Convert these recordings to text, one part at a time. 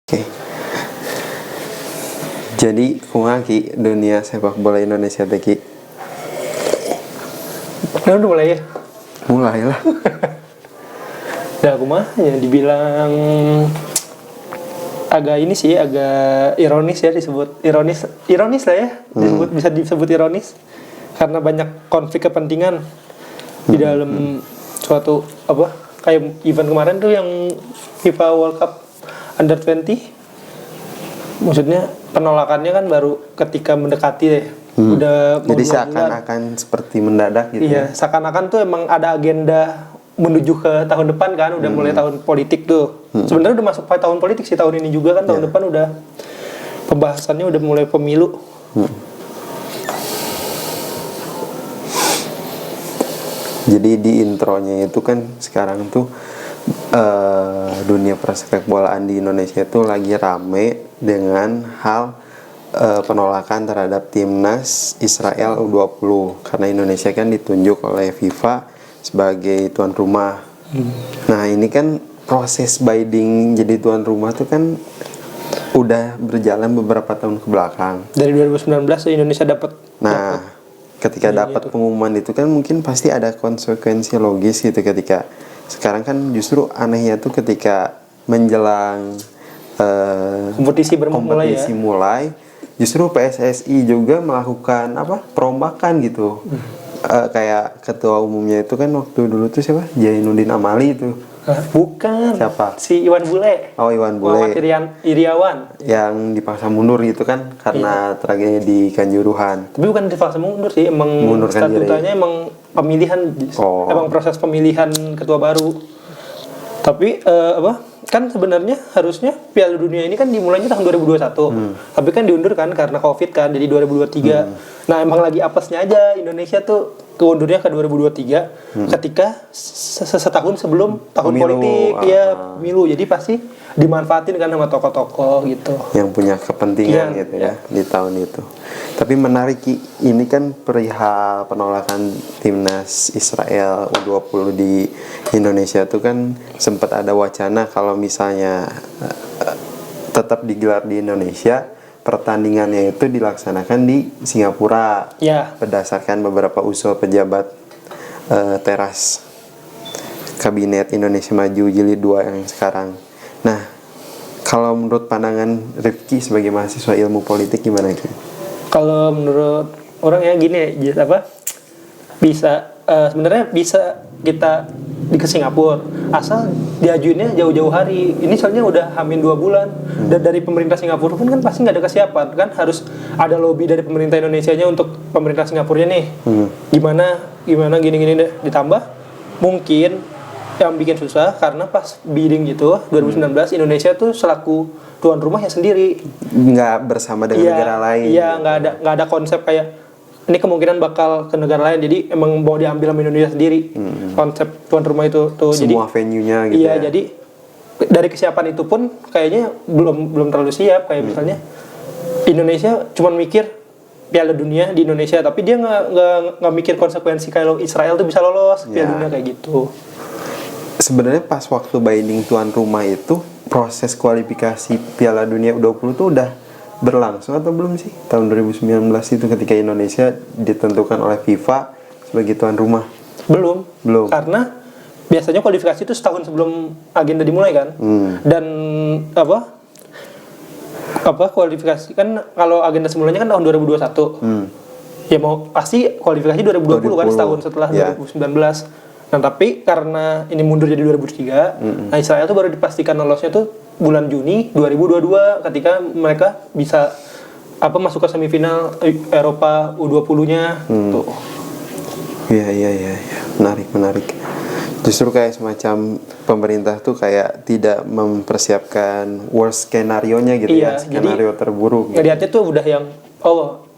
Oke, jadi kumaha Ki dunia sepak bola Indonesia teh Ki? Nah, udah mulai ya? Mulai lah. Nah, kumaha ya dibilang agak ini sih, agak ironis ya disebut ironis lah ya, bisa disebut ironis karena banyak konflik kepentingan di dalam suatu apa kayak event kemarin tuh yang FIFA World Cup Under 20. Maksudnya penolakannya kan baru ketika mendekati deh. Udah mau Jadi 2 bulan. seakan-akan seperti mendadak gitu. Iya, seakan-akan tuh emang ada agenda menuju ke tahun depan kan, udah mulai tahun politik tuh. Sebenarnya udah masuk tahun politik sih tahun ini juga kan, tahun depan udah pembahasannya udah mulai pemilu. Jadi di intronya itu kan sekarang tuh dunia persepak bolaan di Indonesia itu lagi rame dengan hal penolakan terhadap timnas Israel U20 karena Indonesia kan ditunjuk oleh FIFA sebagai tuan rumah. Nah ini kan proses bidding jadi tuan rumah tuh kan udah berjalan beberapa tahun ke belakang. Dari 2019 Indonesia dapat. Nah ketika dapat pengumuman itu kan mungkin pasti ada konsekuensi logis gitu. Ketika sekarang kan justru anehnya tuh ketika menjelang kompetisi mulai justru PSSI juga melakukan perombakan gitu. Kayak ketua umumnya itu kan waktu dulu tuh siapa? Jainuddin Amali itu. Bukan. Siapa? Si Iwan Bule. Oh, Iwan Bule. Muhammad Iriawan. Yang dipaksa mundur gitu kan karena tragedi di Kanjuruhan. Tapi bukan dipaksa mundur sih, emang Mundurkan statutanya emang pemilihan, emang proses pemilihan ketua baru. Tapi kan sebenarnya harusnya Piala Dunia ini kan dimulainya tahun 2021. Tapi kan diundur kan karena Covid kan, jadi 2023. Nah, emang lagi apesnya aja Indonesia tuh keundurnya ke 2023 ketika setahun sebelum tahun Pemilu, politik pemilu. Jadi pasti dimanfaatin kan sama tokoh-tokoh gitu. Yang punya kepentingan gitu ya di tahun itu. Tapi menarik Ki, ini kan perihal penolakan timnas Israel U20 di Indonesia tuh kan sempat ada wacana kalau misalnya tetap digelar di Indonesia, pertandingannya itu dilaksanakan di Singapura berdasarkan beberapa usul pejabat teras Kabinet Indonesia Maju Jilid 2 yang sekarang. Nah, kalau menurut pandangan Rifki sebagai mahasiswa ilmu politik gimana Ki? Kalau menurut orang ya gini ya, bisa sebenarnya bisa kita ke Singapura asal diajuinnya jauh-jauh hari. Ini soalnya udah hamin 2 bulan dan dari pemerintah Singapura pun kan pasti nggak ada kesiapan kan, harus ada lobby dari pemerintah Indonesianya untuk pemerintah Singapurnya nih. Gimana gini deh, ditambah mungkin yang bikin susah karena pas bidding gitu 2019 Indonesia tuh selaku tuan rumahnya sendiri, nggak bersama dengan negara lain. Iya, nggak ada konsep kayak ini kemungkinan bakal ke negara lain, jadi emang mau diambil sama Indonesia sendiri. Konsep tuan rumah itu tuh semua venue-nya gitu. Iya, jadi dari kesiapan itu pun kayaknya belum terlalu siap. Kayak misalnya Indonesia cuma mikir Piala Dunia di Indonesia, tapi dia nggak mikir konsekuensi kalau Israel tuh bisa lolos Piala Dunia kayak gitu. Sebenarnya pas waktu bidding tuan rumah itu proses kualifikasi Piala Dunia U20 tuh udah berlangsung atau belum sih? Tahun 2019 itu ketika Indonesia ditentukan oleh FIFA sebagai tuan rumah. Belum. Karena biasanya kualifikasi itu setahun sebelum agenda dimulai kan. Dan kualifikasi kan kalau agenda semulanya kan tahun 2021. Ya mau pasti kualifikasi 2020 kan, setahun setelah 2019. Nah, tapi karena ini mundur jadi 2003, nah Israel tuh baru dipastikan lolosnya tuh bulan Juni 2022 ketika mereka bisa masuk ke semifinal Eropa U20-nya tuh. Iya. Menarik. Justru kayak semacam pemerintah tuh kayak tidak mempersiapkan worst skenario-nya gitu skenario terburuk. Ngeliatnya tuh udah yang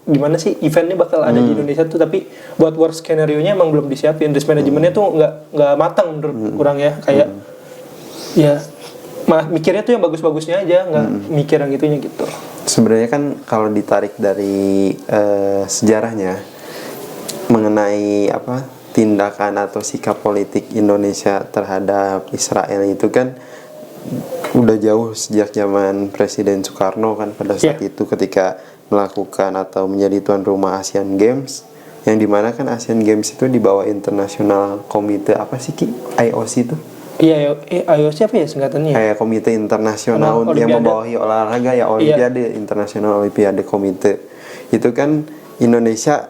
gimana sih eventnya bakal ada di Indonesia tuh, tapi buat worst skenario-nya emang belum disiapin. Risk manajemennya tuh nggak matang menurut kurang ya, kayak mikirnya tuh yang bagus-bagusnya aja, nggak mikir yang gitunya gitu. Sebenarnya kan kalau ditarik dari sejarahnya mengenai tindakan atau sikap politik Indonesia terhadap Israel itu kan udah jauh sejak zaman Presiden Soekarno kan pada saat itu ketika melakukan atau menjadi tuan rumah Asian Games, yang dimana kan Asian Games itu di bawah International Komite apa sih Ki? IOC itu? Iya, IOC apa ya singkatannya? Kayak komite internasional yang membawahi olahraga ya, Olimpiade, International Olimpiade Komite. Itu kan Indonesia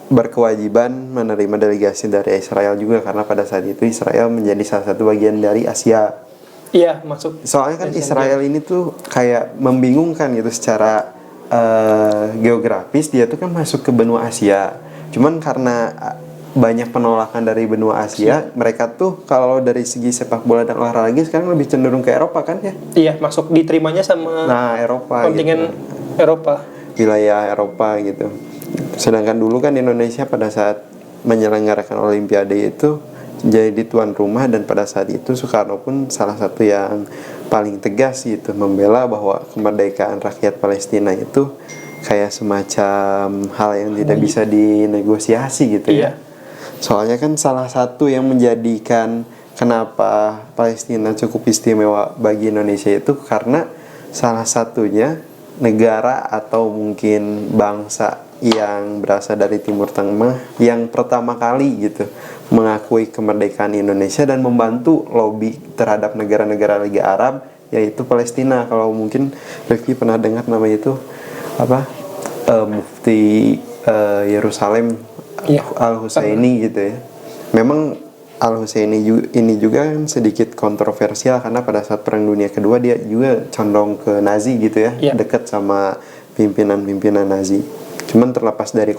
berkewajiban menerima delegasi dari Israel juga, karena pada saat itu Israel menjadi salah satu bagian dari Asia. Iya, masuk. Soalnya kan Israel ini tuh kayak membingungkan gitu secara geografis, dia tuh kan masuk ke benua Asia. Cuman karena banyak penolakan dari benua Asia, mereka tuh kalau dari segi sepak bola dan olahraga sekarang lebih cenderung ke Eropa kan ya? Iya, masuk diterimanya sama Eropa kontingen gitu. Eropa. Wilayah Eropa gitu. Sedangkan dulu kan Indonesia pada saat menyelenggarakan Olimpiade itu jadi tuan rumah, dan pada saat itu Soekarno pun salah satu yang paling tegas gitu membela bahwa kemerdekaan rakyat Palestina itu kayak semacam hal yang tidak bisa dinegosiasi gitu ya. Soalnya kan salah satu yang menjadikan kenapa Palestina cukup istimewa bagi Indonesia itu karena salah satunya negara atau mungkin bangsa yang berasal dari Timur Tengah yang pertama kali gitu mengakui kemerdekaan Indonesia dan membantu lobby terhadap negara-negara Liga Arab, yaitu Palestina. Kalau mungkin Rifki pernah dengar nama itu apa, Mufti Yerusalem Al-Husaini gitu ya. Memang Al-Husaini ini juga kan sedikit kontroversial karena pada saat Perang Dunia Kedua dia juga condong ke Nazi gitu ya, dekat sama pimpinan-pimpinan Nazi. Cuman terlepas dari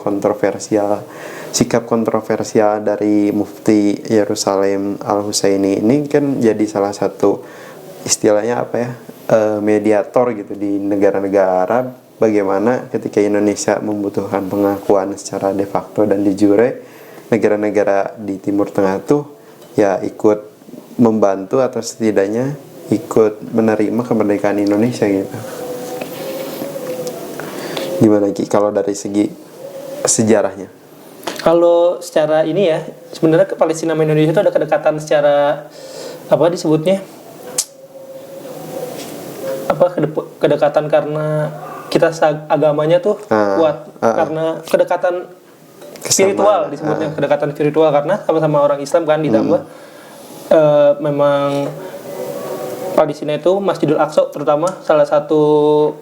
sikap kontroversial dari Mufti Yerusalem Al-Husaini ini kan jadi salah satu istilahnya apa ya, mediator gitu di negara-negara Arab, bagaimana ketika Indonesia membutuhkan pengakuan secara de facto dan de jure, negara-negara di Timur Tengah tuh ya ikut membantu atau setidaknya ikut menerima kemerdekaan Indonesia gitu. Gimana Ki kalau dari segi sejarahnya? Kalau secara ini ya, sebenarnya ke Palestina sama Indonesia itu ada kedekatan secara apa disebutnya? Kedekatan karena kita agamanya tuh kuat, karena kedekatan spiritual disebutnya, kedekatan spiritual karena sama-sama orang Islam kan, ditambah memang Palestina itu Masjidil Aqsa terutama salah satu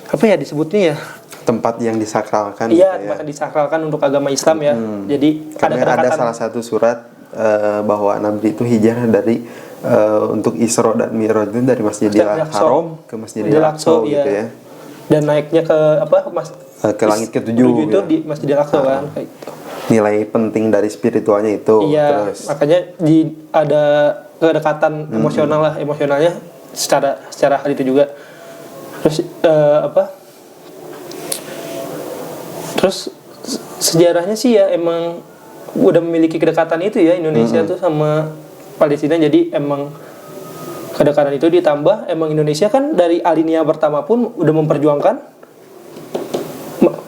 apa ya disebutnya ya, tempat yang disakralkan. Iya, tempat yang disakralkan untuk agama Islam ya. Jadi ada salah satu surat bahwa Nabi itu hijrah dari untuk Isra dan Mi'raj itu dari Masjidil Haram ke Masjidil Aqsa gitu ya. Dan naiknya ke ke langit ketujuh itu gitu. Di Masjidil Aqsa kan kayak gitu. Nilai penting dari spiritualnya itu. Iya, terus makanya ada kedekatan emosionalnya secara hal itu juga. Terus sejarahnya sih ya emang udah memiliki kedekatan itu ya Indonesia tuh sama Palestina, jadi emang kedekatan itu ditambah emang Indonesia kan dari alinea pertama pun udah memperjuangkan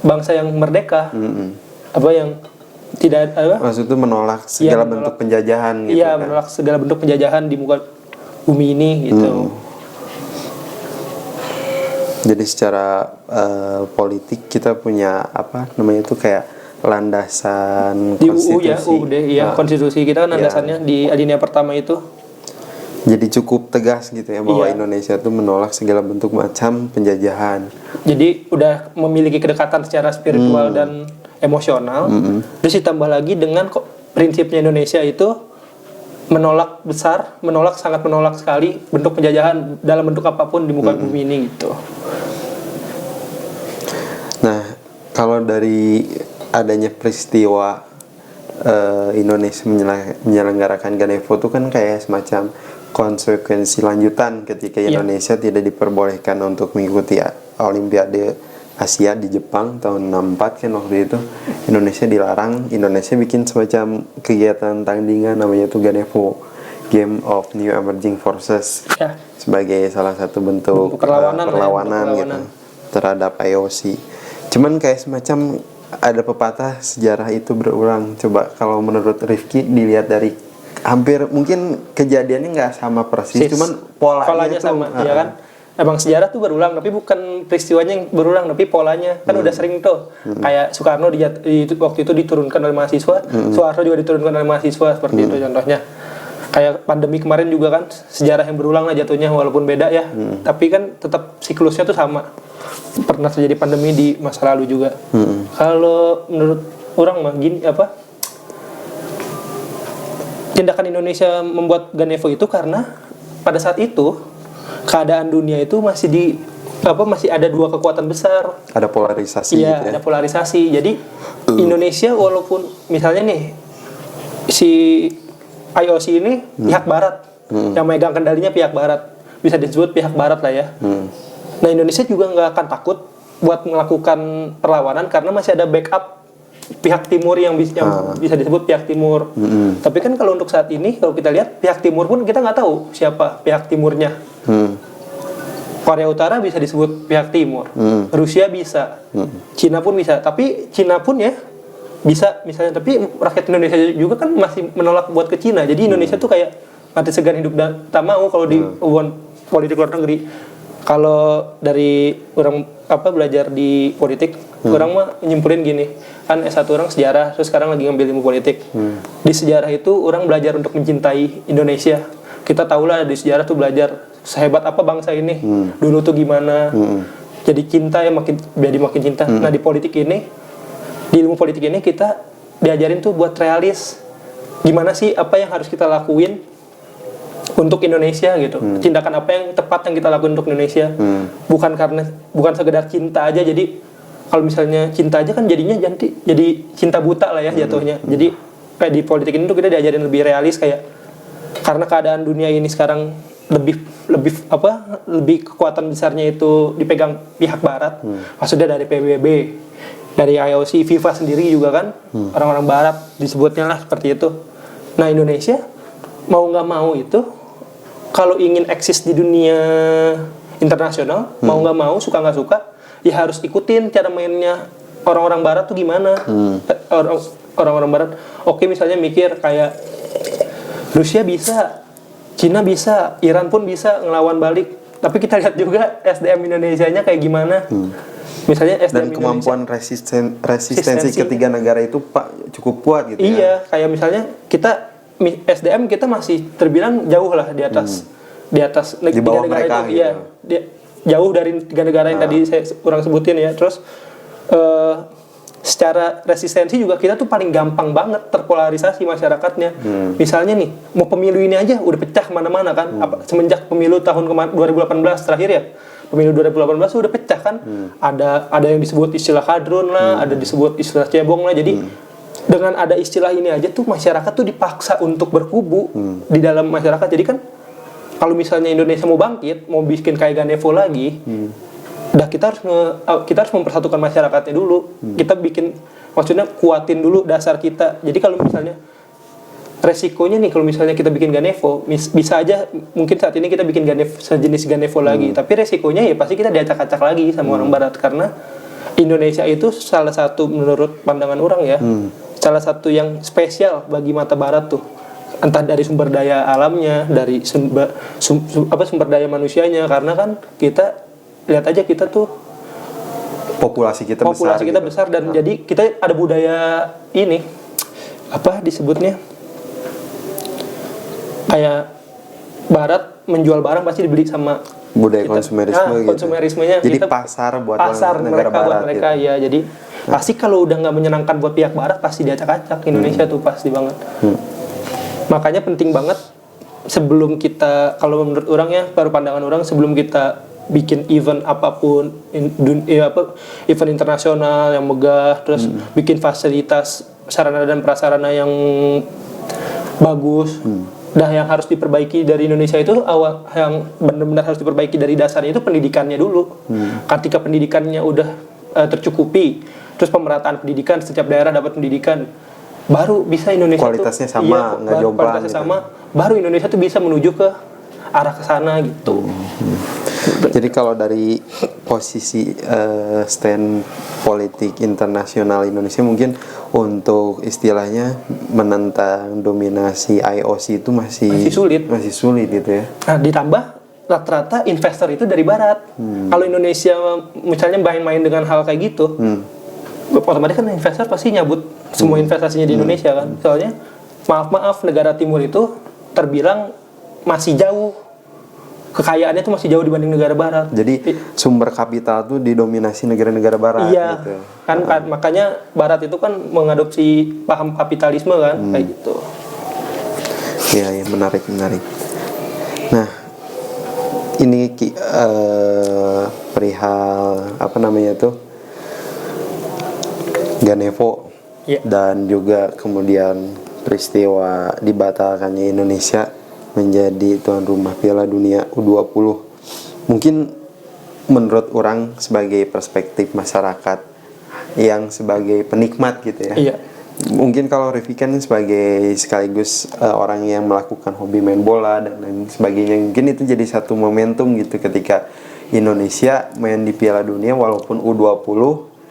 bangsa yang merdeka, yang tidak maksud itu menolak segala bentuk penjajahan gitu. Iya, menolak segala bentuk penjajahan di muka bumi ini gitu. Jadi secara politik kita punya kayak landasan konstitusi. Konstitusi kita kan landasannya di alinea pertama itu. Jadi cukup tegas gitu ya bahwa Indonesia itu menolak segala bentuk macam penjajahan. Jadi udah memiliki kedekatan secara spiritual dan emosional. Terus ditambah lagi dengan prinsipnya Indonesia itu sangat menolak sekali bentuk penjajahan dalam bentuk apapun di muka bumi ini gitu. Nah, kalau dari adanya peristiwa Indonesia menyelenggarakan Ganevo itu kan kayak semacam konsekuensi lanjutan ketika Indonesia tidak diperbolehkan untuk mengikuti Olimpiade Asia di Jepang tahun 64 kan waktu itu. Indonesia dilarang. Indonesia bikin semacam kegiatan tandingan namanya itu Ganevo, Game of New Emerging Forces, sebagai salah satu bentuk perlawanan gitu terhadap IOC. Cuman kayak semacam ada pepatah sejarah itu berulang. Coba kalau menurut Rifki dilihat dari hampir mungkin kejadiannya nggak sama persis, cuman polanya tuh, sama, ya kan? Emang sejarah tuh berulang, tapi bukan peristiwanya yang berulang, tapi polanya kan udah sering tuh. Kayak Soekarno waktu itu diturunkan oleh mahasiswa, Soeharto juga diturunkan oleh mahasiswa seperti itu contohnya. Kayak pandemi kemarin juga kan sejarah yang berulang lah jatuhnya, walaupun beda ya, tapi kan tetap siklusnya tuh sama. Pernah terjadi pandemi di masa lalu juga. Kalau menurut orang mah gini apa? Tindakan Indonesia membuat Ganevo itu karena pada saat itu keadaan dunia itu masih ada dua kekuatan besar. Ada polarisasi. Iya, gitu ya. ada polarisasi. Jadi Indonesia walaupun misalnya nih si IOC ini pihak Barat, yang megang kendalinya pihak Barat, bisa disebut pihak Barat lah ya. Nah Indonesia juga nggak akan takut buat melakukan perlawanan karena masih ada backup pihak timur yang bisa disebut pihak timur. Tapi kan kalau untuk saat ini kalau kita lihat pihak timur pun kita nggak tahu siapa pihak timurnya. Korea Utara bisa disebut pihak timur, Rusia bisa, Cina pun bisa. Tapi Cina pun ya bisa misalnya. Tapi rakyat Indonesia juga kan masih menolak buat ke Cina. Jadi Indonesia tuh kayak mati segan hidup dan tak mau kalau di hubungan politik luar negeri. Kalau dari orang belajar di politik, orang mah nyimpulin gini, kan S1 orang sejarah, terus sekarang lagi ngambil ilmu politik. Di sejarah itu orang belajar untuk mencintai Indonesia. Kita tahulah di sejarah tuh belajar sehebat apa bangsa ini, dulu tuh gimana. Jadi cinta ya makin cinta. Nah di politik ini, di ilmu politik ini kita diajarin tuh buat realis. Gimana sih apa yang harus kita lakuin untuk Indonesia gitu. Tindakan apa yang tepat yang kita lakuin untuk Indonesia. Bukan sekedar cinta aja. Jadi kalau misalnya cinta aja kan jadinya jadi cinta buta lah ya jatuhnya. Jadi kayak di politik ini tuh kita diajarin lebih realis, kayak karena keadaan dunia ini sekarang lebih kekuatan besarnya itu dipegang pihak Barat. Maksudnya dari PBB, dari IOC, FIFA sendiri juga kan orang-orang Barat disebutnya lah seperti itu. Nah Indonesia mau nggak mau itu kalau ingin eksis di dunia internasional, mau nggak mau, suka nggak suka, ya harus ikutin cara mainnya orang-orang Barat tuh gimana. Orang-orang Barat, oke misalnya mikir kayak Rusia bisa, Cina bisa, Iran pun bisa ngelawan balik. Tapi kita lihat juga SDM Indonesianya kayak gimana. Misalnya SDM dan kemampuan resistensi ketiga negara itu cukup kuat gitu. Iya, kayak misalnya SDM kita masih terbilang jauh lah di atas di bawah negara itu. Iya, jauh dari tiga negara yang tadi saya kurang sebutin ya. Terus secara resistensi juga kita tuh paling gampang banget terpolarisasi masyarakatnya. Misalnya nih, mau pemilu ini aja udah pecah kemana-mana kan. Semenjak pemilu tahun 2018 terakhir ya, pemilu 2018 udah pecah kan. Ada yang disebut istilah kadrun lah, ada disebut istilah cebong lah. Jadi dengan ada istilah ini aja tuh masyarakat tuh dipaksa untuk berkubu di dalam masyarakat. Jadi kan kalau misalnya Indonesia mau bangkit, mau bikin kayak Ganevo lagi, kita harus mempersatukan masyarakatnya dulu. Kita maksudnya kuatin dulu dasar kita. Jadi kalau misalnya resikonya nih, kalau misalnya kita bikin Ganevo, bisa aja mungkin saat ini kita bikin sejenis Ganevo lagi, tapi resikonya ya pasti kita diacak-acak lagi sama orang Barat, karena Indonesia itu salah satu, menurut pandangan orang ya, salah satu yang spesial bagi mata Barat tuh, entah dari sumber daya alamnya, dari sumber daya manusianya, karena kan kita lihat aja kita tuh populasi kita besar dan jadi kita ada budaya ini apa disebutnya, kayak Barat menjual barang pasti dibeli sama budaya konsumerisme gitu. Konsumerismenya jadi pasar buat negara Barat buat mereka gitu. Ya jadi pasti kalau udah nggak menyenangkan buat pihak Barat pasti diacak-acak. Indonesia tuh pasti banget. Makanya penting banget sebelum kita, kalau menurut orang ya, baru pandangan orang, sebelum kita bikin event apapun, event internasional yang megah, terus bikin fasilitas sarana dan prasarana yang bagus. Dah yang harus diperbaiki dari Indonesia itu yang benar-benar harus diperbaiki dari dasarnya itu pendidikannya dulu. Ketika pendidikannya udah tercukupi, terus pemerataan pendidikan, setiap daerah dapat pendidikan, baru bisa Indonesia kualitasnya sama, nggak jomplang kualitasnya gitu. Sama, baru Indonesia tuh bisa menuju ke arah ke sana gitu. Jadi kalau dari posisi stand politik internasional Indonesia mungkin untuk istilahnya menentang dominasi IOC itu masih sulit gitu ya. Nah, ditambah rata-rata investor itu dari barat. Kalau Indonesia misalnya main-main dengan hal kayak gitu, otomatis kan investor pasti nyabut semua investasinya di Indonesia kan. Soalnya maaf negara timur itu terbilang masih jauh, kekayaannya tuh masih jauh dibanding negara barat. Jadi sumber kapital tuh didominasi negara-negara barat. Iya, gitu. kan makanya barat itu kan mengadopsi paham kapitalisme kan, kayak gitu. Iya, menarik. Nah, ini perihal apa namanya tuh Ganevo dan juga kemudian peristiwa dibatalkannya Indonesia menjadi tuan rumah Piala Dunia U20. Mungkin menurut orang sebagai perspektif masyarakat yang sebagai penikmat gitu ya. Iya. Mungkin kalau Rifki kan sebagai sekaligus orang yang melakukan hobi main bola dan lain sebagainya, mungkin itu jadi satu momentum gitu ketika Indonesia main di Piala Dunia walaupun U20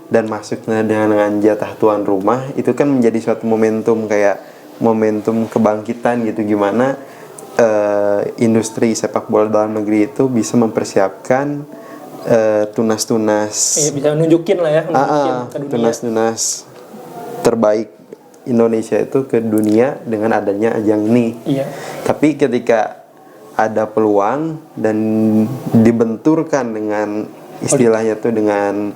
dan masuknya dengan jatah tuan rumah, itu kan menjadi suatu momentum kayak momentum kebangkitan gitu, gimana industri sepak bola dalam negeri itu bisa mempersiapkan tunas-tunas, bisa nunjukin lah ya, ke dunia. Tunas-tunas terbaik Indonesia itu ke dunia dengan adanya ajang ini. Iya. Tapi ketika ada peluang dan dibenturkan dengan istilahnya tuh dengan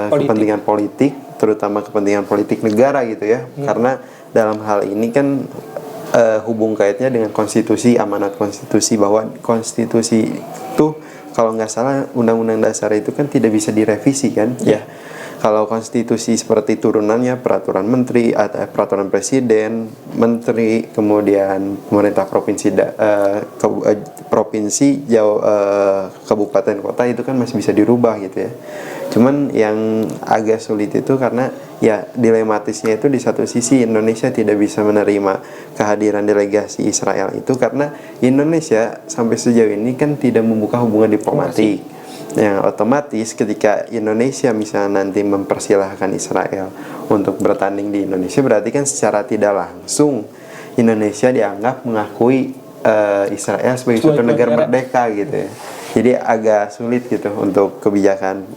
kepentingan politik, terutama kepentingan politik negara gitu ya. Karena dalam hal ini kan hubung kaitnya dengan konstitusi, amanat konstitusi, bahwa konstitusi itu kalau nggak salah undang-undang dasar itu kan tidak bisa direvisi kan ya. Kalau konstitusi seperti turunannya peraturan menteri atau peraturan presiden, menteri, kemudian pemerintah provinsi, kabupaten, kota itu kan masih bisa dirubah gitu ya. Cuman yang agak sulit itu karena ya dilematisnya itu di satu sisi Indonesia tidak bisa menerima kehadiran delegasi Israel itu karena Indonesia sampai sejauh ini kan tidak membuka hubungan diplomatik. Yang otomatis ketika Indonesia misalnya nanti mempersilahkan Israel untuk bertanding di Indonesia, berarti kan secara tidak langsung Indonesia dianggap mengakui Israel sebagai suatu negara merdeka gitu ya. Jadi agak sulit gitu untuk kebijakan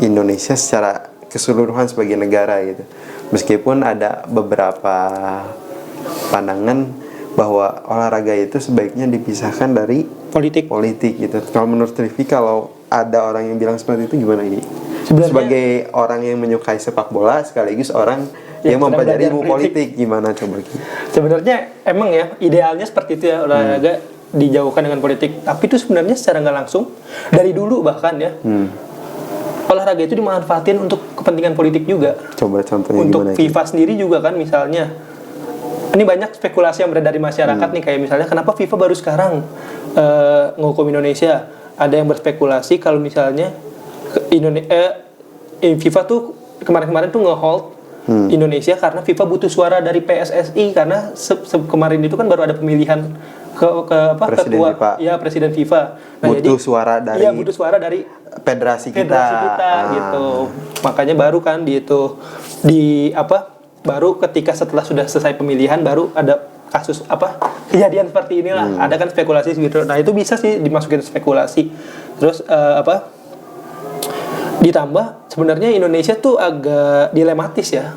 Indonesia secara keseluruhan sebagai negara gitu. Meskipun ada beberapa pandangan bahwa olahraga itu sebaiknya dipisahkan dari politik gitu. Kalau menurut Rifki, kalau ada orang yang bilang seperti itu gimana ini? Sebagai orang yang menyukai sepak bola sekaligus orang yang mempelajari ilmu politik, gimana coba? Sebenarnya emang ya idealnya seperti itu ya, olahraga dijauhkan dengan politik. Tapi itu sebenarnya secara nggak langsung dari dulu bahkan ya. Olahraga itu dimanfaatin untuk kepentingan politik juga. Coba contohnya untuk gimana? Untuk FIFA sendiri juga kan misalnya. Ini banyak spekulasi yang beredar di masyarakat nih, kayak misalnya kenapa FIFA baru sekarang ngehukum Indonesia. Ada yang berspekulasi kalau misalnya FIFA tuh kemarin-kemarin tuh nge-hold Indonesia karena FIFA butuh suara dari PSSI karena kemarin itu kan baru ada pemilihan Presiden ketua FIFA. Ya, Presiden FIFA. Nah, butuh suara dari federasi kita gitu. Makanya baru kan baru ketika setelah sudah selesai pemilihan baru ada kasus kejadian seperti inilah. Ada kan spekulasi gitu. Nah, itu bisa sih dimasukin spekulasi. Terus ditambah sebenarnya Indonesia tuh agak dilematis ya.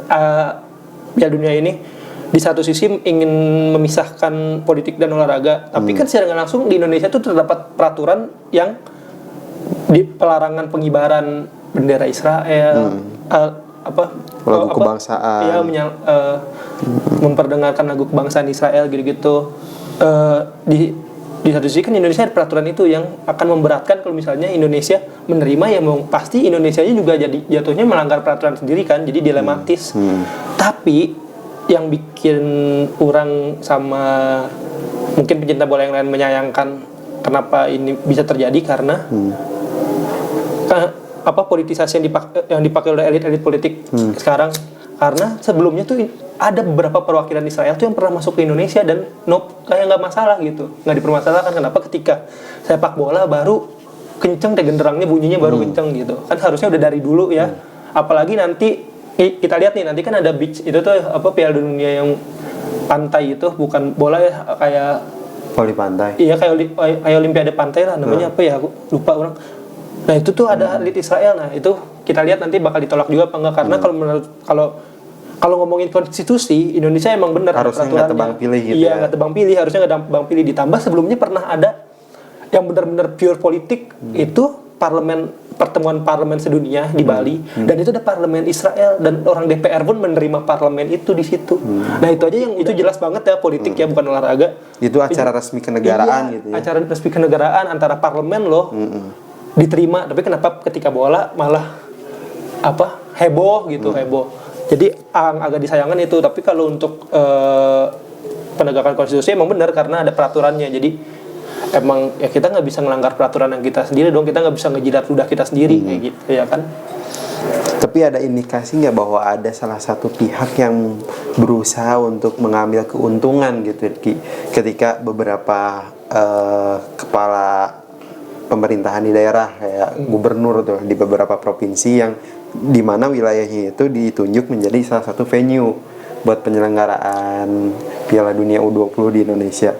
Piala Dunia ini di satu sisi ingin memisahkan politik dan olahraga, tapi kan secara langsung di Indonesia tuh terdapat peraturan yang di pelarangan pengibaran bendera Israel, lagu kebangsaan, memperdengarkan lagu kebangsaan Israel gitu-gitu. Di satu sisi kan Indonesia ada peraturan itu yang akan memberatkan kalau misalnya Indonesia menerima, ya pasti Indonesianya juga jadi jatuhnya melanggar peraturan sendiri kan, jadi dilematis. Tapi yang bikin orang sama mungkin pencinta bola yang lain menyayangkan kenapa ini bisa terjadi karena politisasi yang dipakai oleh elit-elit politik sekarang. Karena sebelumnya tuh ada beberapa perwakilan Israel tuh yang pernah masuk ke Indonesia dan kayak nggak masalah gitu, nggak dipermasalahkan. Kenapa ketika sepak bola baru kenceng deh genderangnya, bunyinya baru kenceng gitu. Kan harusnya udah dari dulu ya. Apalagi nanti kita lihat nih, nanti kan ada beach itu tuh apa, Piala Dunia yang pantai itu, bukan bola ya, kayak Voli pantai. iya kayak Olimpiade pantai lah namanya, apa ya, aku lupa orang. Nah itu tuh ada atlet Israel. Nah itu kita lihat nanti bakal ditolak juga apa enggak, karena kalau ngomongin konstitusi Indonesia emang benar harusnya nggak tebang pilih gitu iya, ya. nggak tebang pilih, harusnya nggak tebang pilih. Ditambah sebelumnya pernah ada yang benar-benar pure politik, itu pertemuan parlemen sedunia di Bali, dan itu ada parlemen Israel, dan orang DPR pun menerima parlemen itu di situ. Nah itu aja yang itu jelas banget ya politik ya, bukan olahraga. Itu acara resmi kenegaraan gitu ya. Acara resmi kenegaraan antara parlemen loh, diterima. Tapi kenapa ketika bola malah heboh gitu, heboh. Jadi agak disayangkan itu. Tapi kalau untuk penegakan konstitusi emang benar karena ada peraturannya. Jadi emang ya kita nggak bisa ngelanggar peraturan yang kita sendiri dong. Kita nggak bisa ngejilat ludah kita sendiri kayak gitu ya kan. Tapi ada indikasi nggak bahwa ada salah satu pihak yang berusaha untuk mengambil keuntungan gitu ketika beberapa kepala pemerintahan di daerah kayak gubernur tuh di beberapa provinsi yang di mana wilayahnya itu ditunjuk menjadi salah satu venue buat penyelenggaraan Piala Dunia U20 di Indonesia.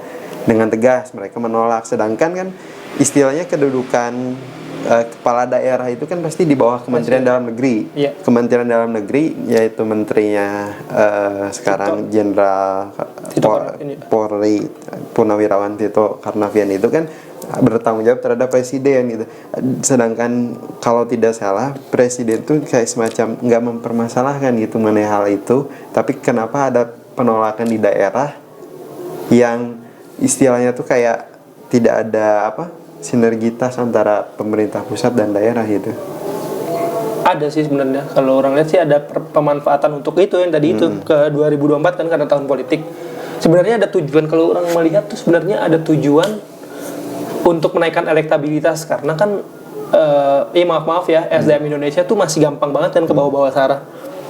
Dengan tegas mereka menolak, sedangkan kan istilahnya kedudukan kepala daerah itu kan pasti di bawah Kementerian Dalam Negeri. Iya. Kementerian Dalam Negeri yaitu menterinya sekarang Jenderal Polri Purnawirawan Tito Karnavian itu kan bertanggung jawab terhadap presiden gitu. Sedangkan kalau tidak salah presiden tuh kayak semacam nggak mempermasalahkan gitu mengenai hal itu, tapi kenapa ada penolakan di daerah yang istilahnya tuh kayak tidak ada sinergitas antara pemerintah pusat dan daerah gitu. Ada sih sebenarnya, kalau orang lihat sih ada pemanfaatan untuk itu yang tadi itu ke 2024 kan karena tahun politik. Sebenarnya ada tujuan, kalau orang melihat tuh sebenarnya ada tujuan untuk menaikkan elektabilitas, karena kan maaf ya, SDM Indonesia tuh masih gampang banget kan ke bawah-bawah sarah.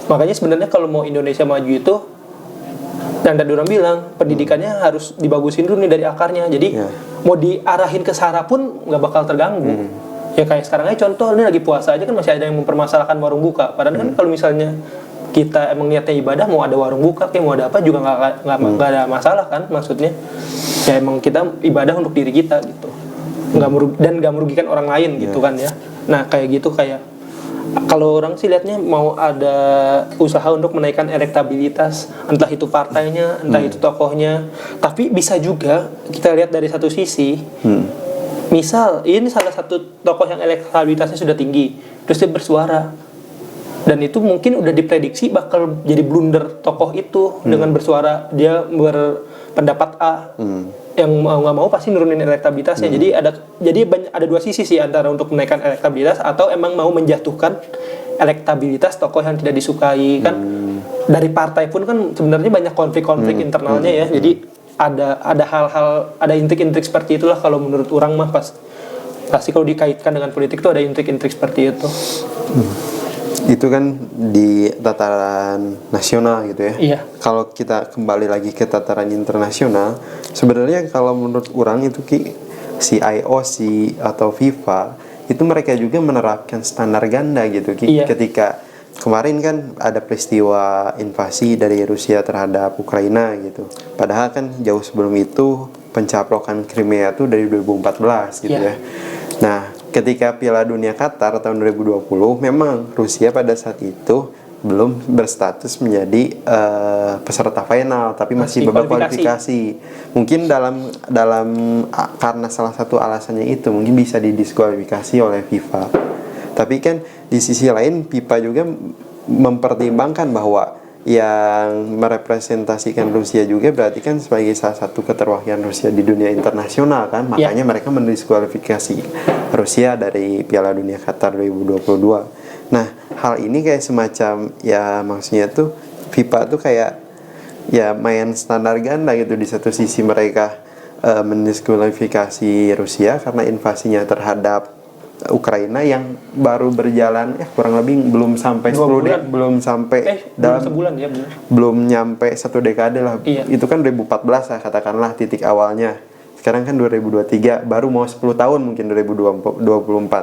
Makanya sebenarnya kalau mau Indonesia maju itu, dan tadi orang bilang pendidikannya harus dibagusin dulu nih dari akarnya. Jadi mau diarahin ke sarah pun nggak bakal terganggu. Ya kayak sekarang aja contoh, ini lagi puasa aja kan masih ada yang mempermasalahkan warung buka. Padahal kan kalau misalnya kita emang niatnya ibadah, mau ada warung buka kayak mau ada apa juga nggak ada masalah kan, maksudnya ya emang kita ibadah untuk diri kita gitu, nggak merugikan orang lain gitu kan ya. Nah kayak gitu, kayak kalau orang sih lihatnya mau ada usaha untuk menaikkan elektabilitas, entah itu partainya, entah itu tokohnya. Tapi bisa juga kita lihat dari satu sisi, misal ini salah satu tokoh yang elektabilitasnya sudah tinggi, terus dia bersuara, dan itu mungkin udah diprediksi bakal jadi blunder tokoh itu dengan bersuara, dia berpendapat A, yang mau nggak mau pasti nurunin elektabilitasnya. Jadi ada dua sisi sih, antara untuk menaikkan elektabilitas atau emang mau menjatuhkan elektabilitas tokoh yang tidak disukai kan. Dari partai pun kan sebenarnya banyak konflik-konflik internalnya ya. Jadi ada hal-hal, ada intrik-intrik seperti itulah kalau menurut orang mah, pasti kalau dikaitkan dengan politik tuh ada intrik-intrik seperti itu. Itu kan di tataran nasional gitu ya. Iya. Kalau kita kembali lagi ke tataran internasional, sebenarnya kalau menurut orang itu si IOC atau FIFA itu mereka juga menerapkan standar ganda gitu. Iya. Ketika kemarin kan ada peristiwa invasi dari Rusia terhadap Ukraina gitu. Padahal kan jauh sebelum itu pencaplokan Crimea itu dari 2014 gitu ya. Nah, ketika Piala Dunia Qatar tahun 2020, memang Rusia pada saat itu belum berstatus menjadi peserta final, tapi masih babak kualifikasi. Mungkin karena salah satu alasannya itu mungkin bisa didiskualifikasi oleh FIFA. Tapi kan di sisi lain FIFA juga mempertimbangkan bahwa yang merepresentasikan Rusia juga berarti kan sebagai salah satu keterwakilan Rusia di dunia internasional kan, makanya mereka mendiskualifikasi Rusia dari Piala Dunia Qatar 2022. Nah, hal ini kayak semacam ya maksudnya tuh FIFA tuh kayak ya main standar ganda gitu. Di satu sisi mereka mendiskualifikasi Rusia karena invasinya terhadap Ukraina yang baru berjalan kurang lebih belum sampai 10 bulan, belum sampai dalam sebulan ya benar. Belum nyampe 1 dekade lah. Iya. Itu kan 2014 lah katakanlah titik awalnya. Sekarang kan 2023, baru mau 10 tahun mungkin 2024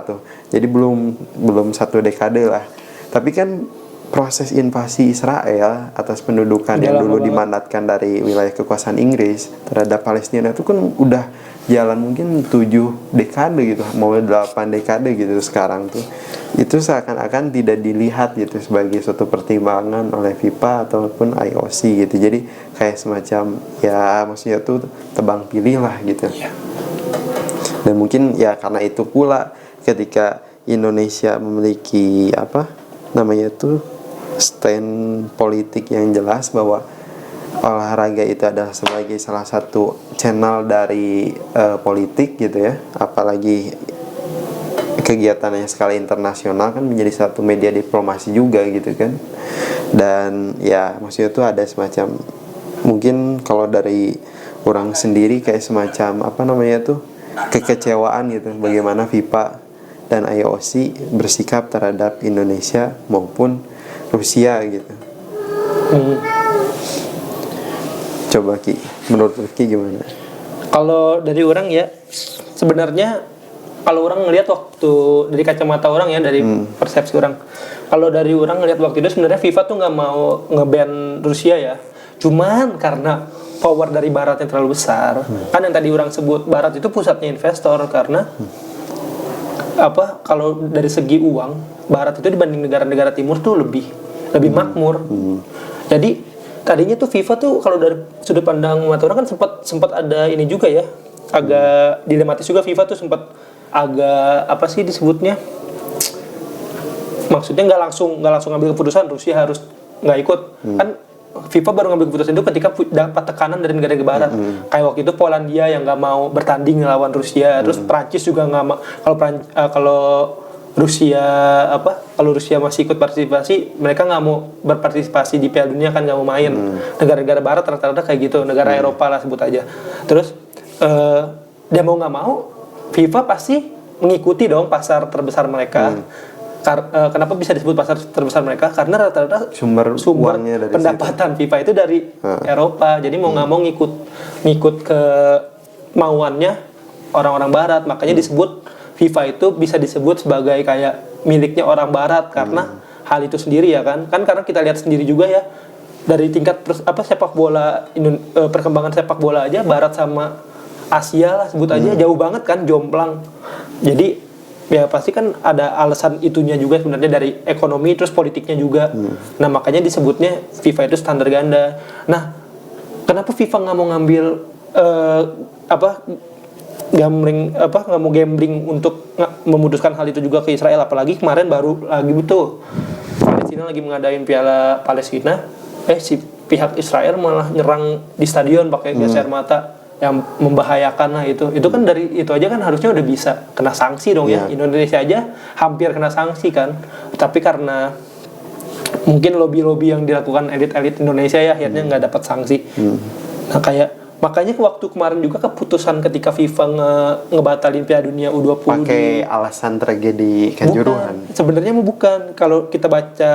tuh. Jadi belum satu dekade lah. Tapi kan proses invasi Israel atas pendudukan yang dulu dimandatkan dari wilayah kekuasaan Inggris terhadap Palestina itu kan udah jalan mungkin 7 dekade gitu, mau 8 dekade gitu sekarang tuh. Itu seakan-akan tidak dilihat gitu sebagai suatu pertimbangan oleh FIFA ataupun IOC gitu. Jadi kayak semacam ya maksudnya tuh tebang pilih lah gitu. Dan mungkin ya karena itu pula ketika Indonesia memiliki stand politik yang jelas bahwa olahraga itu adalah sebagai salah satu channel dari politik gitu ya, apalagi kegiatannya skala internasional kan menjadi satu media diplomasi juga gitu kan. Dan ya maksudnya itu ada semacam, mungkin kalau dari orang sendiri kayak semacam kekecewaan gitu bagaimana FIFA dan IOC bersikap terhadap Indonesia maupun Rusia gitu. Coba Ki, menurut Ki gimana? Kalau dari orang ya, sebenarnya kalau orang ngelihat waktu dari kacamata orang ya, dari persepsi orang, kalau dari orang ngelihat waktu itu sebenarnya FIFA tuh nggak mau nge-ban Rusia ya, cuman karena power dari Barat yang terlalu besar. Kan yang tadi orang sebut Barat itu pusatnya investor, karena kalau dari segi uang Barat itu dibanding negara-negara Timur tuh lebih makmur. Jadi tadinya tuh FIFA tuh kalau dari sudut pandang mata orang kan sempat ada ini juga ya, agak dilematis juga. FIFA tuh sempat agak disebutnya, maksudnya nggak langsung ngambil keputusan Rusia harus nggak ikut. Kan FIFA baru ngambil keputusan itu ketika dapat tekanan dari negara-negara Barat. Kayak waktu itu Polandia yang nggak mau bertanding melawan Rusia, terus Prancis juga nggak mau. Kalau Rusia masih ikut partisipasi, mereka nggak mau berpartisipasi di Piala Dunia, kan nggak mau main. Negara-negara Barat rata-rata kayak gitu, negara Eropa lah sebut aja. Terus dia mau nggak mau, FIFA pasti mengikuti dong pasar terbesar mereka. Kenapa bisa disebut pasar terbesar mereka? Karena rata-rata sumber dari pendapatan situ. FIFA itu dari Eropa. Jadi mau nggak mau ngikut ke mauannya orang-orang Barat. Makanya disebut FIFA itu bisa disebut sebagai kayak miliknya orang Barat karena hal itu sendiri ya kan. Kan karena kita lihat sendiri juga ya, dari tingkat sepak bola perkembangan sepak bola aja Barat sama Asia lah sebut aja jauh banget kan, jomplang. Jadi ya pasti kan ada alasan itunya juga sebenarnya, dari ekonomi terus politiknya juga. Nah makanya disebutnya FIFA itu standar ganda. Nah kenapa FIFA nggak mau ngambil nggak mau gambling untuk memutuskan hal itu juga ke Israel, apalagi kemarin baru lagi betul Palestina lagi mengadain Piala Palestina, si pihak Israel malah nyerang di stadion pakai gas air mata yang membahayakan lah. Itu kan dari itu aja kan harusnya udah bisa kena sanksi dong ya. Indonesia aja hampir kena sanksi kan, tapi karena mungkin lobby-lobby yang dilakukan elit-elit Indonesia ya akhirnya nggak dapat sanksi. Nah makanya waktu kemarin juga keputusan ketika FIFA ngebatalin Piala Dunia U20 pakai alasan tragedi Kanjuruhan. Sebenarnya bukan. Kalau kita baca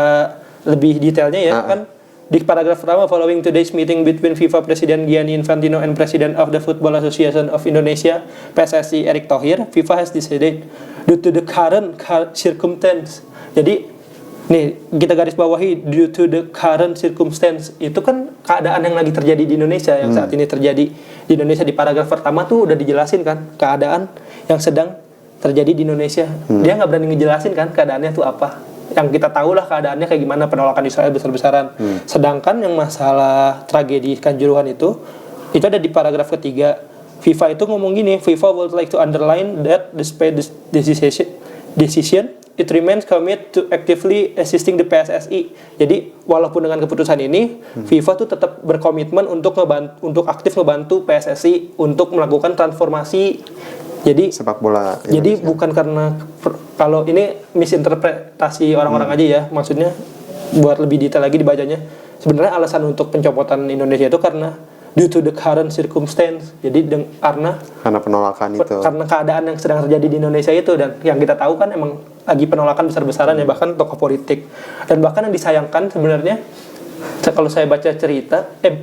lebih detailnya ya kan di paragraf pertama, following today's meeting between FIFA President Gianni Infantino and President of the Football Association of Indonesia PSSI Erick Thohir, FIFA has decided due to the current circumstance. Jadi nih kita garis bawahi, due to the current circumstance, itu kan keadaan yang lagi terjadi di Indonesia, yang saat ini terjadi di Indonesia. Di paragraf pertama tuh udah dijelasin kan keadaan yang sedang terjadi di Indonesia. Dia nggak berani ngejelasin kan keadaannya tuh apa. Yang kita tahu lah keadaannya kayak gimana, penolakan Israel besar-besaran. Sedangkan yang masalah tragedi Kanjuruhan itu ada di paragraf ketiga. FIFA itu ngomong gini, FIFA would like to underline that despite this decision it remains committed to actively assisting the PSSI. Jadi walaupun dengan keputusan ini, FIFA tuh tetap berkomitmen untuk aktif ngebantu PSSI untuk melakukan transformasi. Jadi sepak bola Indonesia. Jadi bukan karena kalau ini misinterpretasi orang-orang aja ya, maksudnya buat lebih detail lagi dibacanya. Sebenarnya alasan untuk pencopotan Indonesia itu karena due to the current circumstance. Jadi karena penolakan itu. Karena keadaan yang sedang terjadi di Indonesia itu, dan yang kita tahu kan emang lagi penolakan besar-besaran ya, bahkan tokoh politik. Dan bahkan yang disayangkan sebenarnya kalau saya baca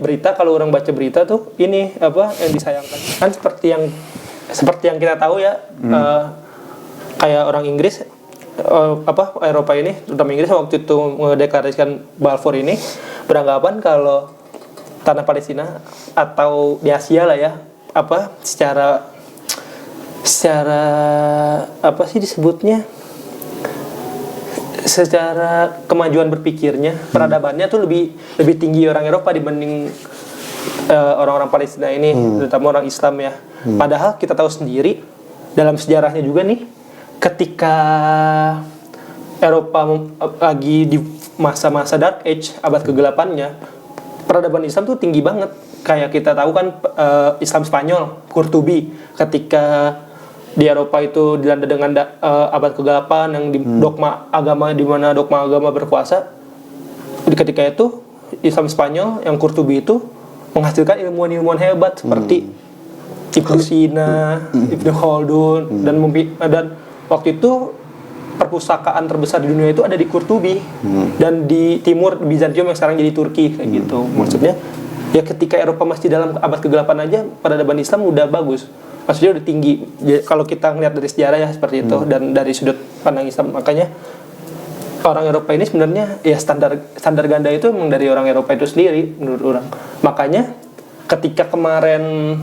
berita, kalau orang baca berita tuh ini apa yang disayangkan kan seperti yang kita tahu ya, kayak orang Inggris, Eropa ini, terutama Inggris waktu itu mendeklarasikan Balfour ini beranggapan kalau tanah Palestina atau di Asia lah ya, secara apa sih disebutnya, secara kemajuan berpikirnya, peradabannya tuh lebih tinggi orang Eropa dibanding orang-orang Palestina ini, terutama orang Islam ya. Padahal kita tahu sendiri dalam sejarahnya juga nih, ketika Eropa lagi di masa-masa Dark Age, abad kegelapannya, peradaban Islam tuh tinggi banget. Kayak kita tahu kan Islam Spanyol, Kurtubi, ketika di Eropa itu dilanda dengan abad kegelapan yang dogma agama, di mana dogma agama berkuasa. Ketika itu Islam Spanyol yang Kurtubi itu menghasilkan ilmuwan-ilmuwan hebat seperti Ibnu Sina, Ibnu Khaldun, dan waktu itu perpustakaan terbesar di dunia itu ada di Kurtubi, dan di timur Bizantium yang sekarang jadi Turki kayak gitu. Maksudnya ya ketika Eropa masih dalam abad kegelapan aja peradaban Islam udah bagus. Maksudnya udah tinggi. Jadi, kalau kita ngeliat dari sejarah ya seperti itu, dan dari sudut pandang Islam, makanya orang Eropa ini sebenarnya ya standar ganda itu memang dari orang Eropa itu sendiri menurut orang. Makanya ketika kemarin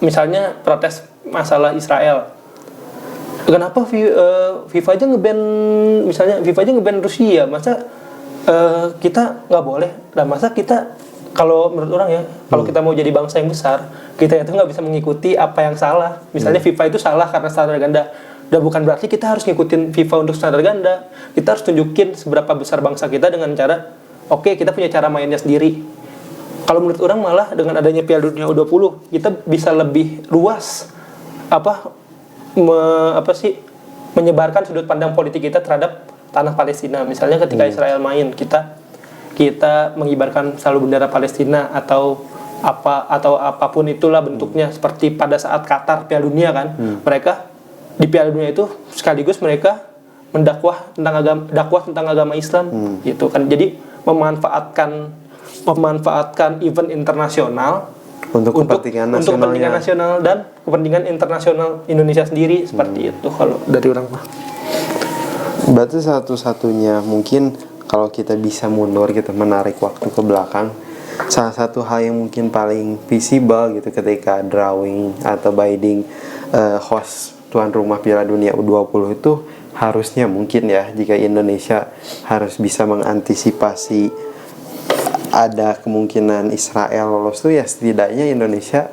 misalnya protes masalah Israel, kenapa FIFA aja nge-ban, misalnya FIFA aja nge-ban Rusia, masa kita nggak boleh? Dan masa kita, kalau menurut orang ya, kalau kita mau jadi bangsa yang besar, kita itu nggak bisa mengikuti apa yang salah. Misalnya FIFA itu salah karena standar ganda, dan bukan berarti kita harus ngikutin FIFA untuk standar ganda. Kita harus tunjukin seberapa besar bangsa kita dengan cara, oke, kita punya cara mainnya sendiri. Kalau menurut orang malah dengan adanya Piala Dunia U20, kita bisa lebih luas menyebarkan sudut pandang politik kita terhadap tanah Palestina. Misalnya ketika Israel main, kita mengibarkan selalu bendera Palestina atau apapun itulah bentuknya, seperti pada saat Qatar Piala Dunia kan, mereka di Piala Dunia itu sekaligus mereka mendakwah tentang agama Islam gitu kan. Jadi memanfaatkan event internasional untuk kepentingan nasional dan kepentingan internasional Indonesia sendiri, seperti itu kalau dari orang mah. Berarti satu-satunya mungkin kalau kita bisa mundur, kita menarik waktu ke belakang, salah satu hal yang mungkin paling visible gitu ketika drawing atau bidding host tuan rumah Piala Dunia U20 itu harusnya mungkin ya, jika Indonesia harus bisa mengantisipasi ada kemungkinan Israel lolos tuh, ya setidaknya Indonesia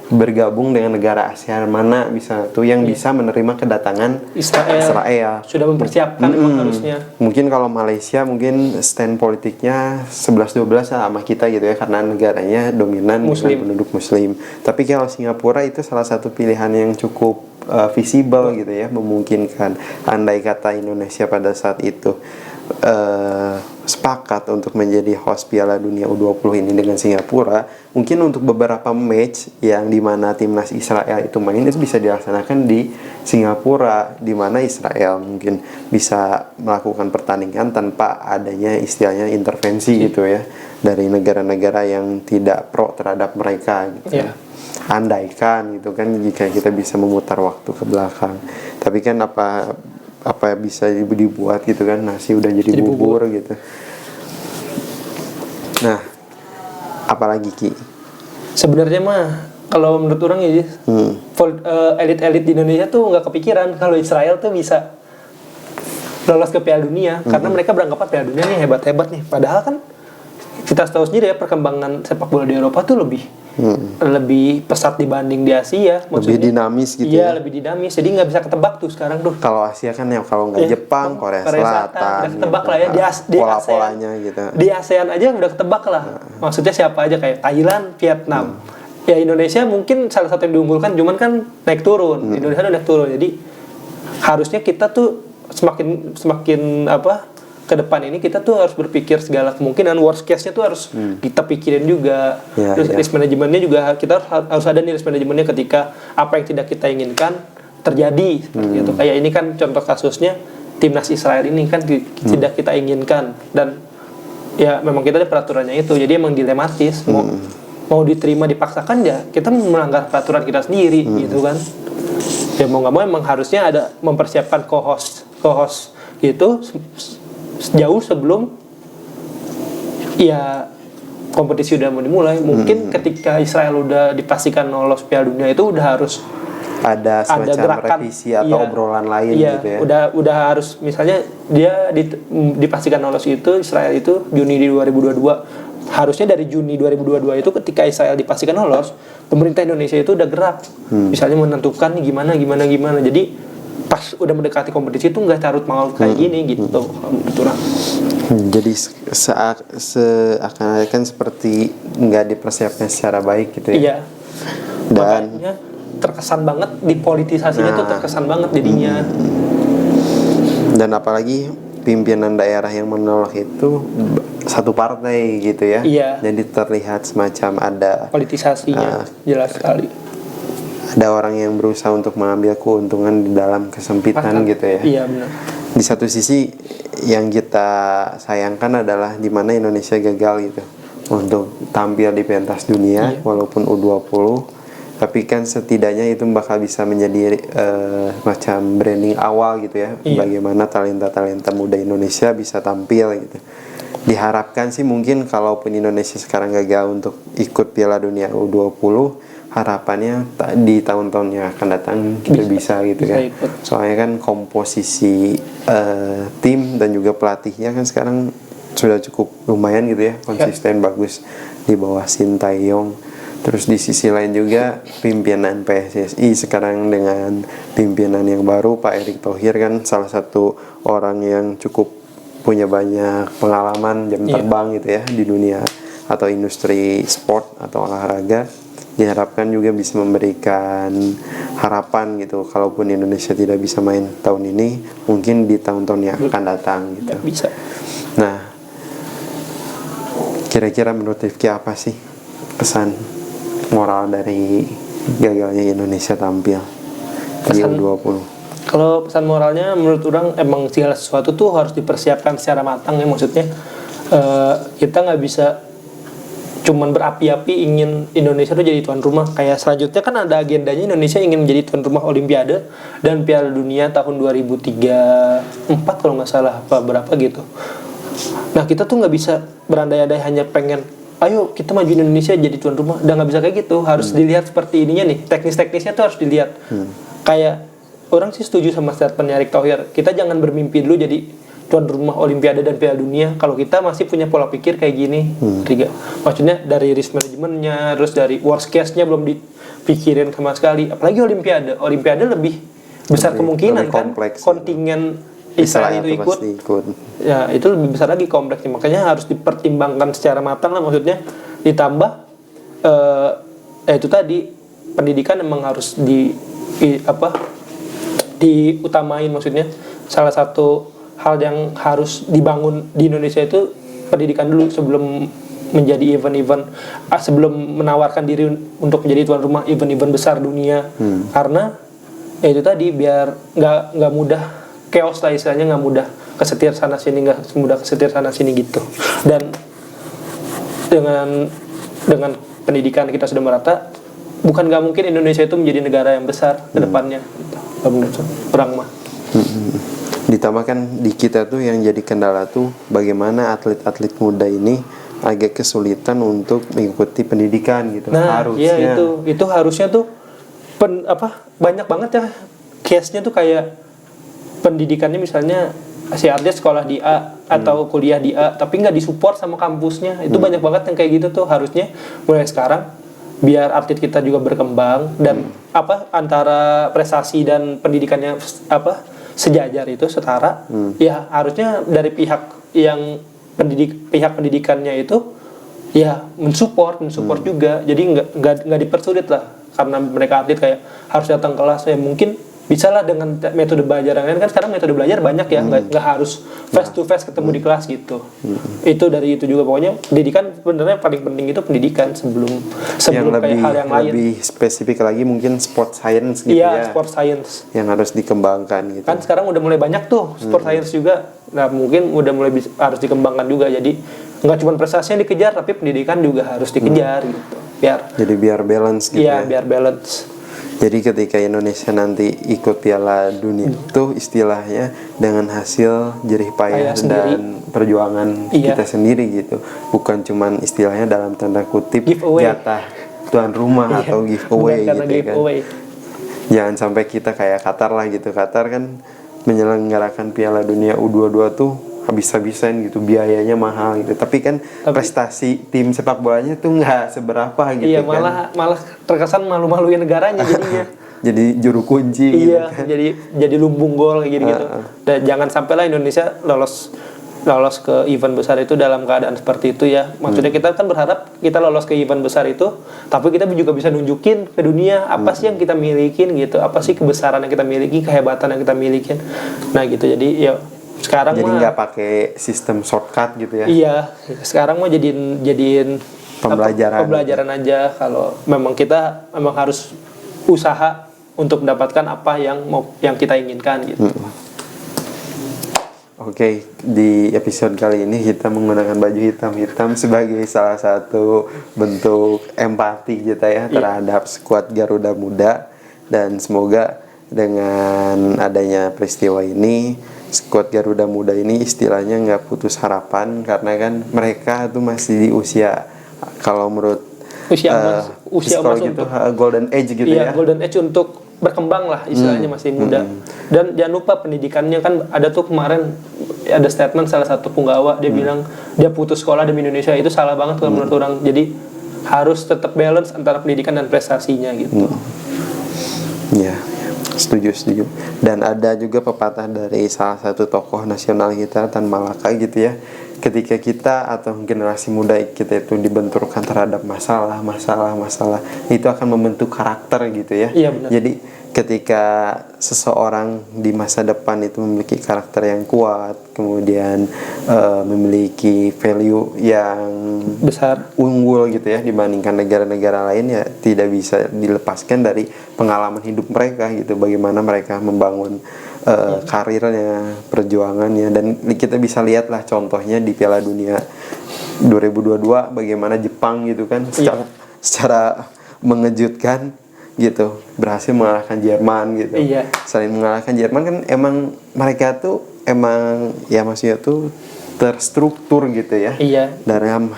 bergabung dengan negara ASEAN mana bisa tuh yang bisa menerima kedatangan Israel. Sudah mempersiapkan harusnya. Mungkin kalau Malaysia mungkin stand politiknya 11-12 sama kita gitu ya, karena negaranya dominan dengan penduduk Muslim. Tapi kalau Singapura itu salah satu pilihan yang cukup visible gitu ya, memungkinkan. Andai kata Indonesia pada saat itu sepakat untuk menjadi host Piala Dunia U20 ini dengan Singapura, mungkin untuk beberapa match yang dimana timnas Israel itu main itu bisa dilaksanakan di Singapura, dimana Israel mungkin bisa melakukan pertandingan tanpa adanya istilahnya intervensi gitu ya dari negara-negara yang tidak pro terhadap mereka gitu. Andaikan gitu kan, jika kita bisa memutar waktu ke belakang. Tapi kan apa bisa dibuat gitu kan, nasi udah jadi bubur gitu. Nah, apalagi Ki? Sebenarnya mah kalau menurut orang ya, elit-elit di Indonesia tuh nggak kepikiran kalau Israel tuh bisa lolos ke Piala Dunia, karena mereka beranggapan Piala Dunia nih hebat-hebat nih. Padahal kan kita tahu sendiri ya, perkembangan sepak bola di Eropa tuh lebih pesat dibanding di Asia. Maksudnya, lebih dinamis gitu. Iya, lebih dinamis. Jadi nggak bisa ketebak tuh sekarang tuh. Kalau Asia kan ya, kalau nggak Jepang, Korea Selatan. Udah ketebak lah ya. Di pola-polanya gitu. Di ASEAN aja udah ketebak lah. Maksudnya siapa aja, kayak Thailand, Vietnam. Ya Indonesia mungkin salah satu yang diunggulkan, cuman kan naik turun. Indonesia udah naik turun. Jadi harusnya kita tuh semakin ke depan ini kita tuh harus berpikir segala kemungkinan, worst case-nya tuh harus kita pikirin juga. Terus risk manajemennya juga, kita harus ada nih risk manajemennya ketika apa yang tidak kita inginkan terjadi seperti itu. Kayak ini kan contoh kasusnya timnas Israel ini kan tidak kita inginkan, dan ya memang kita ada peraturannya itu, jadi emang dilematis. Mau diterima dipaksakan ya kita melanggar peraturan kita sendiri gitu kan. Ya mau nggak mau emang harusnya ada mempersiapkan co-host gitu jauh sebelum ya kompetisi udah mau dimulai. Mungkin ketika Israel udah dipastikan lolos Piala Dunia itu udah harus ada semacam gerakan, revisi atau obrolan lain gitu ya. Udah harus, misalnya dia dipastikan lolos itu Israel itu Juni 2022. Harusnya dari Juni 2022 itu ketika Israel dipastikan lolos, pemerintah Indonesia itu udah gerak. Misalnya menentukan nih gimana. Jadi pas udah mendekati kompetisi itu nggak carut maut kayak gini gitu. Jadi seakan-akan seperti nggak dipersiapkan secara baik gitu ya. Iya. Dan makanya terkesan banget dipolitisasinya tuh terkesan banget jadinya. Dan apalagi pimpinan daerah yang menolak itu satu partai gitu ya. Iya. Jadi terlihat semacam ada politisasinya jelas sekali. Ada orang yang berusaha untuk mengambil keuntungan di dalam kesempitan gitu ya. Iya benar. Di satu sisi yang kita sayangkan adalah di mana Indonesia gagal gitu untuk tampil di pentas dunia walaupun U20. Tapi kan setidaknya itu bakal bisa menjadi macam branding awal gitu ya. Bagaimana talenta-talenta muda Indonesia bisa tampil gitu. Diharapkan sih mungkin kalaupun Indonesia sekarang gagal untuk ikut Piala Dunia U20, harapannya di tahun-tahun yang akan datang kita bisa gitu kan. Soalnya kan komposisi tim dan juga pelatihnya kan sekarang sudah cukup lumayan gitu ya, konsisten bagus di bawah Sintayong. Terus di sisi lain juga pimpinan PSSI sekarang dengan pimpinan yang baru Pak Erick Thohir kan salah satu orang yang cukup punya banyak pengalaman jam terbang gitu ya di dunia atau industri sport atau olahraga. Diharapkan juga bisa memberikan harapan gitu, kalaupun Indonesia tidak bisa main tahun ini, mungkin di tahun-tahun yang akan datang gitu. Bisa. Nah, kira-kira menurut Rifki apa sih pesan moral dari gagalnya Indonesia tampil di U20? Kalau pesan moralnya menurut orang emang segala sesuatu tuh harus dipersiapkan secara matang ya, maksudnya kita nggak bisa cuman berapi-api ingin Indonesia tuh jadi tuan rumah. Kayak selanjutnya kan ada agendanya Indonesia ingin menjadi tuan rumah Olimpiade dan Piala Dunia tahun 2034 kalau nggak salah apa berapa gitu. Nah kita tuh nggak bisa berandai-andai hanya pengen ayo kita maju Indonesia jadi tuan rumah, udah nggak bisa kayak gitu. Harus dilihat seperti ininya nih, teknis-teknisnya tuh harus dilihat. Kayak orang sih setuju sama statement Erick Thohir, kita jangan bermimpi dulu jadi tuan rumah Olimpiade dan Piala Dunia kalau kita masih punya pola pikir kayak gini. Maksudnya dari risk manajemennya, terus dari worst case-nya belum dipikirin sama sekali. Apalagi Olimpiade lebih besar kemungkinan kan kontingen Israel itu ikut. Ya itu lebih besar lagi kompleksnya, makanya harus dipertimbangkan secara matang lah. Maksudnya ditambah itu tadi pendidikan emang harus diutamain. Maksudnya salah satu hal yang harus dibangun di Indonesia itu pendidikan dulu sebelum menjadi event-event, sebelum menawarkan diri untuk menjadi tuan rumah event-event besar dunia. Karena itu tadi biar nggak mudah chaos lah istilahnya, nggak mudah kesetir sana sini, nggak mudah kesetir sana sini gitu. Dan dengan pendidikan kita sudah merata, bukan nggak mungkin Indonesia itu menjadi negara yang besar ke depannya. Menurut orang mah. Ditambah kan di kita tuh yang jadi kendala tuh bagaimana atlet-atlet muda ini agak kesulitan untuk mengikuti pendidikan gitu. Nah, harusnya. Iya itu harusnya tuh banyak banget ya case-nya tuh, kayak pendidikannya misalnya si atlet sekolah di A atau kuliah di A tapi nggak disupport sama kampusnya. Itu banyak banget yang kayak gitu tuh. Harusnya mulai sekarang biar atlet kita juga berkembang dan antara prestasi dan pendidikannya sejajar itu setara. Ya harusnya dari pihak yang pihak pendidikannya itu ya mensupport juga. Jadi nggak dipersulit lah karena mereka atlet kayak harus datang kelas. Ya mungkin bisa lah dengan metode belajar yang lain, kan sekarang metode belajar banyak ya, nggak harus face to face ketemu di kelas gitu. Itu dari itu juga pokoknya pendidikan sebenarnya paling penting itu pendidikan sebelum kayak hal yang lain. Lebih spesifik lagi mungkin sport science gitu ya. Iya, sport science yang harus dikembangkan gitu. Kan sekarang udah mulai banyak tuh sport science juga. Nah, mungkin udah mulai harus dikembangkan juga. Jadi nggak cuma prestasi yang dikejar, tapi pendidikan juga harus dikejar gitu. Biar balance gitu iya, ya. biar balance. Jadi ketika Indonesia nanti ikut Piala Dunia itu istilahnya dengan hasil jerih payah dan perjuangan kita sendiri gitu. Bukan cuman istilahnya dalam tanda kutip jatah tuan rumah atau giveaway gitu giveaway. Kan. Jangan sampai kita kayak Qatar lah gitu. Qatar kan menyelenggarakan Piala Dunia U22 tuh habis-habisan gitu, biayanya mahal gitu. Tapi kan prestasi tim sepak bolanya tuh nggak seberapa gitu. Iya, malah terkesan malu-maluin negaranya jadinya. Jadi juru kunci iya, gitu kan. jadi lumbung gol kayak gitu. Dan jangan sampailah Indonesia lolos ke event besar itu dalam keadaan seperti itu ya. Maksudnya kita kan berharap kita lolos ke event besar itu, tapi kita juga bisa nunjukin ke dunia apa sih yang kita milikin gitu, apa sih kebesaran yang kita miliki, kehebatan yang kita milikin. Nah gitu, jadi ya sekarang jadi nggak pakai sistem shortcut gitu ya. Iya, sekarang mah jadiin pembelajaran aja. Kalau memang kita harus usaha untuk mendapatkan apa yang kita inginkan gitu. Oke, di episode kali ini kita menggunakan baju hitam-hitam sebagai salah satu bentuk empati kita ya terhadap skuad Garuda Muda, dan semoga dengan adanya peristiwa ini skuad Garuda Muda ini istilahnya nggak putus harapan, karena kan mereka tuh masih di usia, kalau menurut usia emas gitu, golden age gitu ya. Golden age untuk berkembang lah istilahnya, masih muda. Dan jangan lupa pendidikannya, kan ada tuh kemarin ada statement salah satu punggawa, dia bilang dia putus sekolah demi Indonesia. Itu salah banget kalau menurut orang. Jadi harus tetap balance antara pendidikan dan prestasinya gitu. Ya, setuju. Dan ada juga pepatah dari salah satu tokoh nasional kita, Tan Malaka gitu ya. Ketika kita atau generasi muda kita itu dibenturkan terhadap masalah, itu akan membentuk karakter gitu ya. Iya, benar. Jadi ketika seseorang di masa depan itu memiliki karakter yang kuat, kemudian memiliki value yang besar, unggul gitu ya dibandingkan negara-negara lain, ya tidak bisa dilepaskan dari pengalaman hidup mereka gitu, bagaimana mereka membangun karirnya, perjuangannya. Dan kita bisa lihatlah contohnya di Piala Dunia 2022 bagaimana Jepang gitu kan secara mengejutkan gitu berhasil mengalahkan Jerman gitu. Selain mengalahkan Jerman kan emang mereka tuh emang ya maksudnya tuh terstruktur gitu ya. Dalam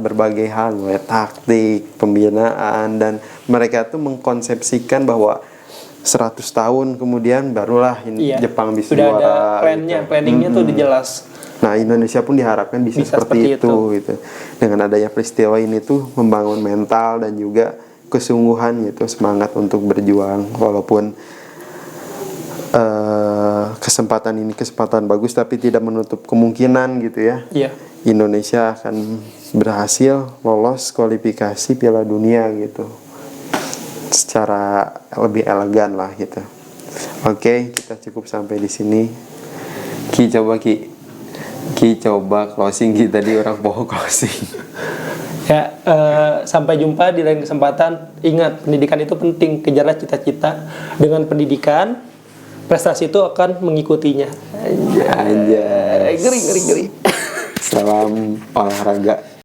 berbagai hal, mulai taktik, pembinaan, dan mereka tuh mengkonsepsikan bahwa 100 tahun kemudian barulah Jepang bisa sudah juara. Ada planningnya tuh jelas. Nah, Indonesia pun diharapkan bisa seperti itu gitu. Dengan adanya peristiwa ini tuh membangun mental dan juga kesungguhan gitu, semangat untuk berjuang, walaupun kesempatan ini kesempatan bagus, tapi tidak menutup kemungkinan gitu ya. Indonesia akan berhasil lolos kualifikasi Piala Dunia gitu secara lebih elegan lah gitu. Oke, kita cukup sampai di sini. Ki coba closing. Tadi orang poho closing. Ya, sampai jumpa di lain kesempatan. Ingat, pendidikan itu penting. Kejarlah cita-cita. Dengan pendidikan, prestasi itu akan mengikutinya. Anjay. Ngeri. Salam olahraga.